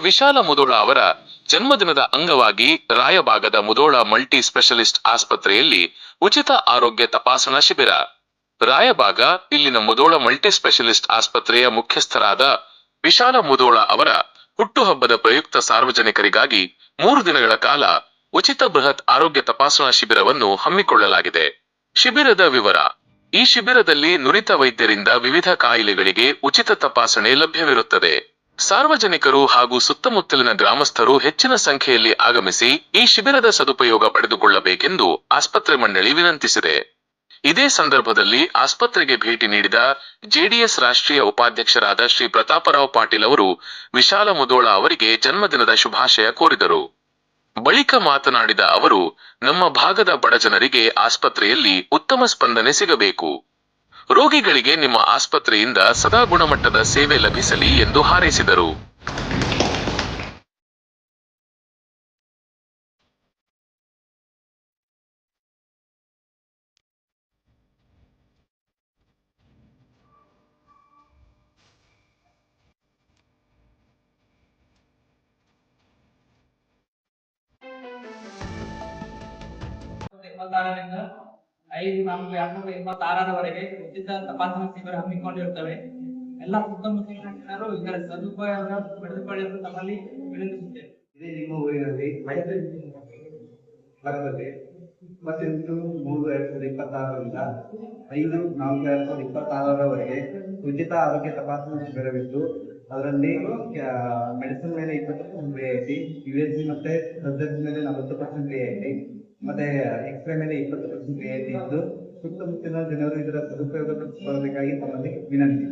ವಿಶಾಲ ಮುಧೋಳ ಅವರ ಜನ್ಮದಿನದ ಅಂಗವಾಗಿ ರಾಯಬಾಗದ ಮುಧೋಳ ಮಲ್ಟಿ ಸ್ಪೆಷಲಿಸ್ಟ್ ಆಸ್ಪತ್ರೆಯಲ್ಲಿ ಉಚಿತ ಆರೋಗ್ಯ ತಪಾಸಣಾ ಶಿಬಿರ. ರಾಯಬಾಗ ಇಲ್ಲಿನ ಮುಧೋಳ ಮಲ್ಟಿ ಸ್ಪೆಷಲಿಸ್ಟ್ ಆಸ್ಪತ್ರೆಯ ಮುಖ್ಯಸ್ಥರಾದ ವಿಶಾಲ ಮುಧೋಳ ಅವರ ಹುಟ್ಟುಹಬ್ಬದ ಪ್ರಯುಕ್ತ ಸಾರ್ವಜನಿಕರಿಗಾಗಿ 3 ದಿನಗಳ ಕಾಲ ಉಚಿತ ಬೃಹತ್ ಆರೋಗ್ಯ ತಪಾಸಣಾ ಶಿಬಿರವನ್ನು ಹಮ್ಮಿಕೊಳ್ಳಲಾಗಿದೆ. ಶಿಬಿರದ ವಿವರ. ಈ ಶಿಬಿರದಲ್ಲಿ ನುರಿತ ವೈದ್ಯರಿಂದ ವಿವಿಧ ಕಾಯಿಲೆಗಳಿಗೆ ಉಚಿತ ತಪಾಸಣೆ ಲಭ್ಯವಿರುತ್ತದೆ. ಸಾರ್ವಜನಿಕರು ಹಾಗೂ ಸುತ್ತಮುತ್ತಲಿನ ಗ್ರಾಮಸ್ಥರು ಹೆಚ್ಚಿನ ಸಂಖ್ಯೆಯಲ್ಲಿ ಆಗಮಿಸಿ ಈ ಶಿಬಿರದ ಸದುಪಯೋಗ ಪಡೆದುಕೊಳ್ಳಬೇಕೆಂದು ಆಸ್ಪತ್ರೆ ಮಂಡಳಿ ವಿನಂತಿಸಿದೆ. ಇದೇ ಸಂದರ್ಭದಲ್ಲಿ ಆಸ್ಪತ್ರೆಗೆ ಭೇಟಿ ನೀಡಿದ ಜೆಡಿಎಸ್ ರಾಷ್ಟ್ರೀಯ ಉಪಾಧ್ಯಕ್ಷರಾದ ಶ್ರೀ ಪ್ರತಾಪರಾವ್ ಪಾಟೀಲ್ ಅವರು ವಿಶಾಲ ಮುಧೋಳ ಅವರಿಗೆ ಜನ್ಮದಿನದ ಶುಭಾಶಯ ಕೋರಿದರು. ಬಳಿಕ ಮಾತನಾಡಿದ ಅವರು, ನಮ್ಮ ಭಾಗದ ಬಡಜನರಿಗೆ ಆಸ್ಪತ್ರೆಯಲ್ಲಿ ಉತ್ತಮ ಸ್ಪಂದನೆ ಸಿಗಬೇಕು. ರೋಗಿಗಳಿಗೆ ನಿಮ್ಮ ಆಸ್ಪತ್ರೆಯಿಂದ ಸದಾ ಗುಣಮಟ್ಟದ ಸೇವೆ ಲಭಿಸಲಿ ಎಂದು ಹಾರೈಸಿದರು. ವರೆಗೆ ಉಚಿತ ತಪಾಸಣಾ ಶಿಬಿರ ಹಮ್ಮಿಕೊಂಡಿರುತ್ತವೆ. ಎಲ್ಲ ಸುತ್ತಮುತ್ತಲಿನ ಜನರು ಇದರ ಸದುಪಯೋಗ ಪಡೆದುಕೊಳ್ಳಲು ತಮ್ಮಲ್ಲಿ ವಿನಂತಿಸುತ್ತೇವೆ. ಇದೇ ನಿಮ್ಮ ಊರಿನಲ್ಲಿ ಬರ್ತದೆ 28/3/2026ರಿಂದ 5/4/2026ರವರೆಗೆ ಉಚಿತ ಆರೋಗ್ಯ ತಪಾಸಣಾ ಶಿಬಿರವಿದ್ದು, ಅದರಲ್ಲಿ ಮೆಡಿಸಿನ್ ಮೇಲೆ 20% ರಿಯಾಯಿತಿ, USG ಮತ್ತೆ ಸರ್ಜರಿ ಮೇಲೆ 40% ರಿಯಾಯಿತಿ, ಮತ್ತೆ ಎಕ್ಸ್ರೇ ಮೇಲೆ 20% ರಿಯಾಯಿತಿ ಇದ್ದು, ಸುತ್ತಮುತ್ತಲಿನ ಜನರು ಇದರ ಸದುಪಯೋಗ ಪಡಿಸಿಕೊಳ್ಳಬೇಕಾಗಿ ತಮ್ಮಲ್ಲಿ ವಿನಂತಿ.